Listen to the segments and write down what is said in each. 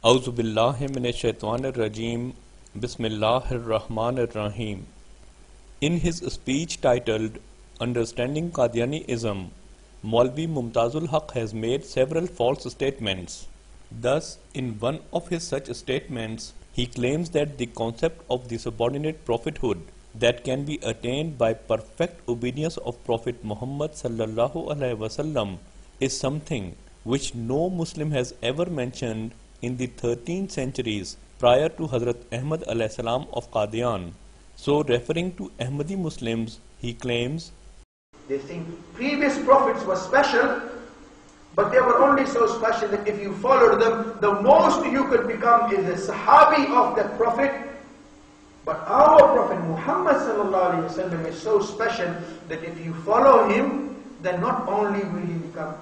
Auzubillahi Minashaitanirrajim. Bismillahirrahmanirrahim. In his speech titled Understanding Qadiyaniism, Maulvi Mumtazul Haq has made several false statements. Thus, in one of his such statements, he claims that the concept of the subordinate prophethood that can be attained by perfect obedience of Prophet Muhammad sallallahu alaihi wasallam is something which no Muslim has ever mentioned in the 13 centuries prior to Hazrat Ahmad alayhi salam of Qadian. So, referring to Ahmadi Muslims, he claims, they think previous prophets were special, but they were only so special that if you followed them, the most you could become is a sahabi of that prophet. But our Prophet Muhammad sallallahu alaihi wasallam is so special that if you follow him, then not only will you become,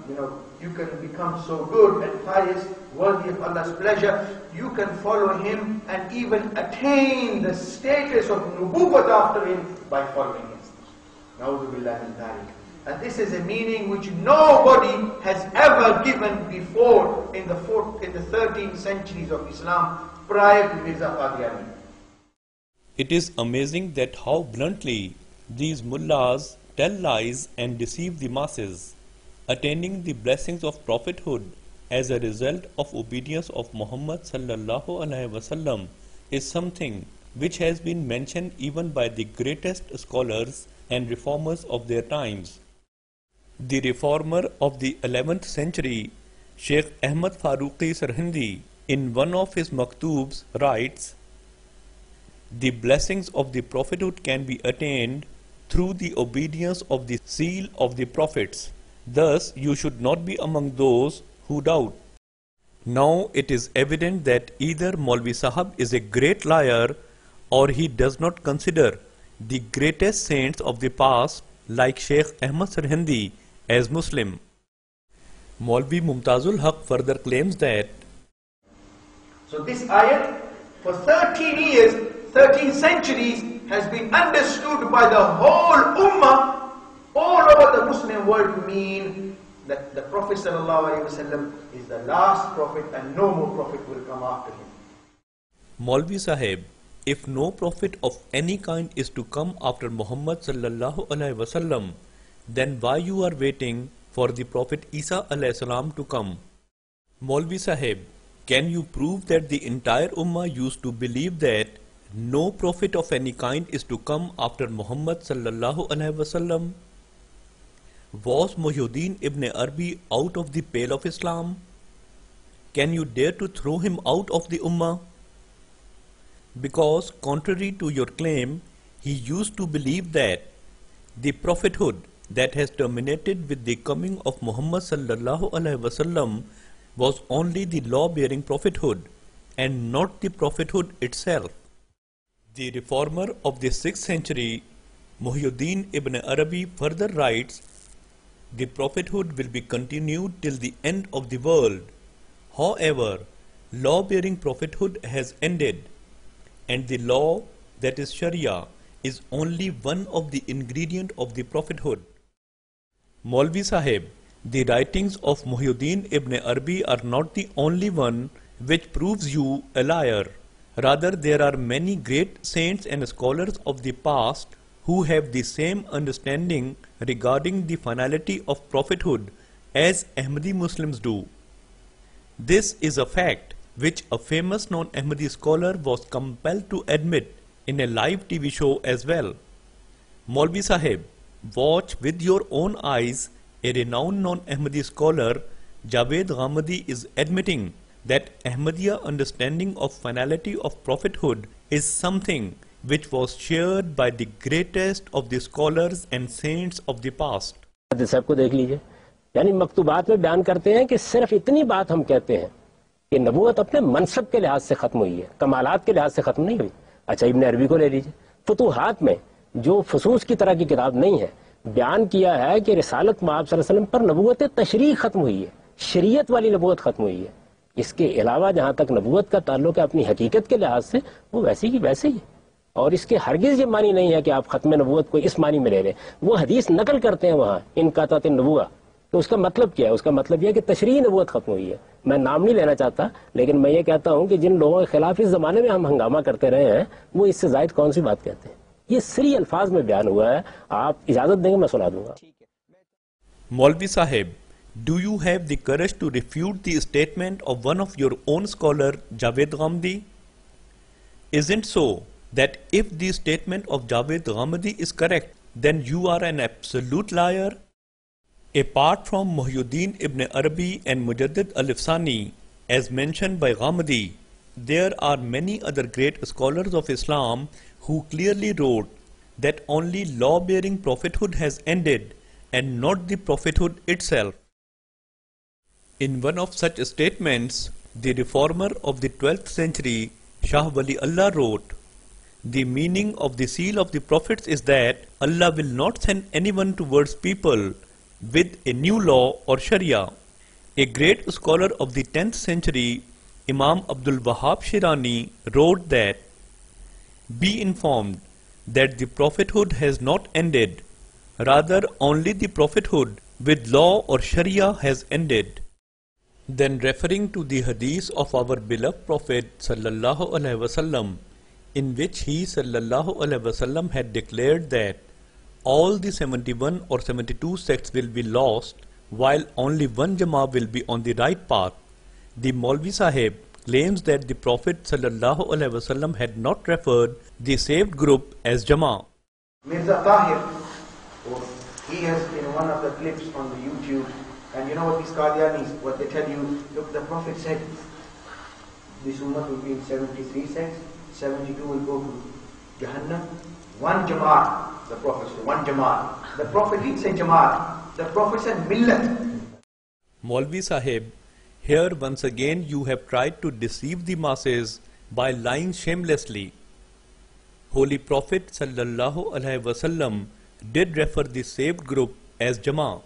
you can become so good and pious, worthy of Allah's pleasure, you can follow him and even attain the status of nubuwwat after him by following him. Na'udhu billahi min dhalik. And this is a meaning which nobody has ever given before in the 13th centuries of Islam prior to Mirza Qadiani. it is amazing that how bluntly these mullahs tell lies and deceive the masses. Attaining the blessings of prophethood as a result of obedience of Muhammad sallallahu alaihi wasallam is something which has been mentioned even by the greatest scholars and reformers of their times. The reformer of the 11th century, Sheikh Ahmad Farooqi Sarhindi, in one of his maktubs writes, "The blessings of the prophethood can be attained through the obedience of the seal of the prophets. Thus, you should not be among those who doubt." Now, it is evident that either Maulvi Sahab is a great liar or he does not consider the greatest saints of the past like Sheikh Ahmad Sarhindi as Muslim. Maulvi Mumtazul Haq further claims that, So this ayat for 13 years, 13 centuries has been understood by the whole Ummah all over the Muslim world to mean that the Prophet ﷺ is the last prophet and no more prophet will come after him. Maulvi Sahib, if no prophet of any kind is to come after Muhammad sallallahu alaihi wasallam, then why you are waiting for the Prophet Isa alayhi salam to come? Maulvi Sahib, can you prove that the entire Ummah used to believe that no prophet of any kind is to come after Muhammad sallallahu alaihi wasallam? Was Muhyiddin ibn Arabi out of the pale of Islam? Can you dare to throw him out of the Ummah? Because contrary to your claim, he used to believe that the prophethood that has terminated with the coming of Muhammad sallallahu alaihi wasallam was only the law-bearing prophethood and not the prophethood itself. The reformer of the 6th century, Muhyiddin ibn Arabi, further writes, "The prophethood will be continued till the end of the world. However, law-bearing prophethood has ended, and the law, that is Sharia, is only one of the ingredients of the prophethood." Maulvi Sahib, the writings of Muhyiddin ibn Arabi are not the only one which proves you a liar. Rather, there are many great saints and scholars of the past who have the same understanding regarding the finality of prophethood as Ahmadi Muslims do. This is a fact which a famous non-Ahmadi scholar was compelled to admit in a live TV show as well. Maulvi Sahib, watch with your own eyes. A renowned non-Ahmadi scholar, Javed Ghamidi, is admitting that Ahmadiyya understanding of finality of prophethood is something which was shared by the greatest of the scholars and saints of the past. सबको देख लीजिए, यानी मकतूबात में बयान करते हैं कि सिर्फ इतनी बात हम कहते हैं कि नबूवत अपने मनसब के लिहाज से खत्म हुई है, कमालात के लिहाज से खत्म नहीं हुई। अच्छा, इब्न अरबी को ले लीजिए, फुतूहात में जो फसूस की तरह की किताब नहीं है, बयान किया है कि रिसालत मआब सल्लल्लाहु अलैहि वसल्लम पर नबूवत तशरीह खत्म हुई है, शरीयत वाली नबूवत खत्म हुई है। इसके अलावा जहाँ तक नबूवत का ताल्लुक है अपनी हकीकत के लिहाज से, वो वैसे की वैसे ही। और इसके हरगिज ये मानी नहीं है कि आप खत्म नबूवत को इस मानी में ले लें। वो हदीस नकल करते हैं वहाँ, इन कातात नबुआ, तो उसका मतलब क्या है? उसका मतलब यह है कि तशरीह नबूवत खत्म हुई है। मैं नाम नहीं लेना चाहता, लेकिन मैं ये कहता हूं कि जिन लोगों के खिलाफ इस जमाने में हम हंगामा करते रहे हैं, वो इससे जायद कौन सी बात कहते हैं। ये सही अल्फाज में बयान हुआ है। आप इजाजत देंगे, मैं सुना दूंगा। Maulvi Sahib, do you have the courage to refute the statement of one of your own scholar, Javed Ghamdi? Isn't so that if the statement of Javed Ghamdi is correct, then you are an absolute liar? Apart from Muhyiddin ibn Arabi and Mujaddid al-Ifsani, as mentioned by Ghamdi, there are many other great scholars of Islam who clearly wrote that only law-bearing prophethood has ended and not the prophethood itself. In one of such statements, the reformer of the 12th century, Shah Wali Allah wrote, "The meaning of the seal of the prophets is that Allah will not send anyone towards people with a new law or Sharia." A great scholar of the 10th century, Imam Abdul Wahab Shirani, wrote that, "Be informed that the prophethood has not ended. Rather, only the prophethood with law or Sharia has ended." Then referring to the hadith of our beloved Prophet sallallahu alaihi wasallam, in which he sallallahu alaihi wasallam had declared that all the 71 or 72 sects will be lost, while only one Jama'ah will be on the right path, the Maulvi Sahib claims that the Prophet sallallahu alaihi wasallam had not referred the saved group as Jama'ah. Mirza Tahir, he has in one of the clips on the YouTube, and you know what these Qadiyanies, what they tell you, look, the Prophet said this Ummah will be in 73 sects, 72 will go to Jahannam, one Jama'at, the Prophet said, one Jama'at. The Prophet didn't say Jama'at, the Prophet said Millat. Maulvi Sahib, here once again you have tried to deceive the masses by lying shamelessly. Holy Prophet sallallahu alaihi wasallam did refer the saved group as Jama'ah.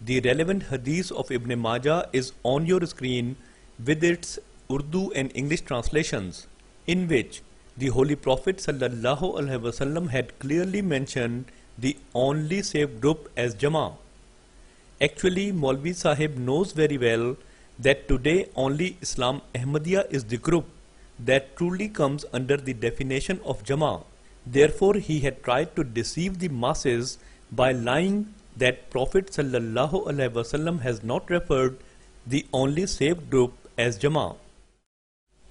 The relevant hadith of Ibn Majah is on your screen with its Urdu and English translations, in which the Holy Prophet sallallahu alaihi wasallam had clearly mentioned the only saved group as Jama'ah. Actually, Maulvi Sahib knows very well that today only Islam Ahmadiyya is the group that truly comes under the definition of Jama'ah. Therefore, he had tried to deceive the masses by lying that Prophet sallallahu alaihi wasallam has not referred the only saved group as Jama'ah.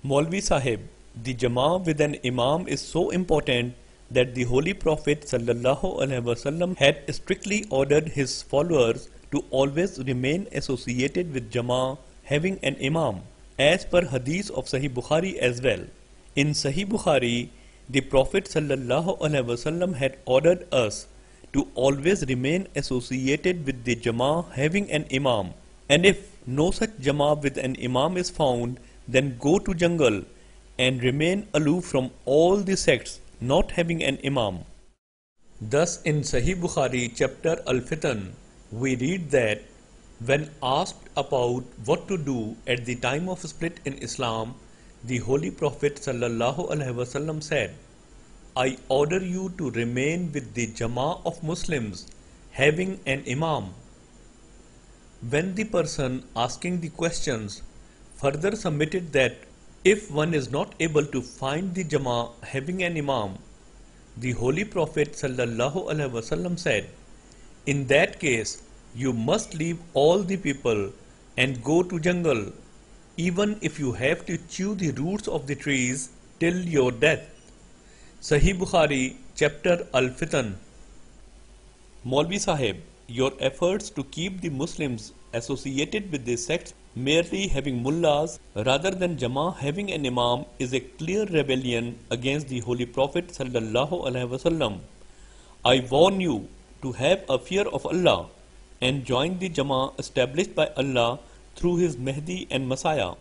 Maulvi Sahib, the Jama'ah with an Imam is so important that the Holy Prophet sallallahu alaihi wasallam had strictly ordered his followers to always remain associated with Jama'ah having an Imam, as per hadith of Sahih Bukhari as well. In Sahih Bukhari, the Prophet sallallahu alaihi wasallam had ordered us to always remain associated with the Jama'ah having an Imam, and if no such Jama'ah with an Imam is found, then go to jungle and remain aloof from all the sects not having an Imam. Thus in Sahih Bukhari chapter Al-Fitan, we read that when asked about what to do at the time of split in Islam, the Holy Prophet sallallahu alaihi wasallam said, "I order you to remain with the Jama'ah of Muslims having an Imam." When the person asking the questions further submitted that if one is not able to find the Jama'ah having an Imam, the Holy Prophet sallallahu alaihi wasallam said, "In that case, you must leave all the people and go to jungle, even if you have to chew the roots of the trees till your death." Sahih Bukhari, chapter Al-Fitan. Maulvi Sahib, your efforts to keep the Muslims associated with this sect merely having mullahs rather than Jama'ah having an Imam is a clear rebellion against the Holy Prophet sallallahu alaihi wasallam. I warn you to have a fear of Allah and join the Jama'ah established by Allah through His Mahdi and Messiah.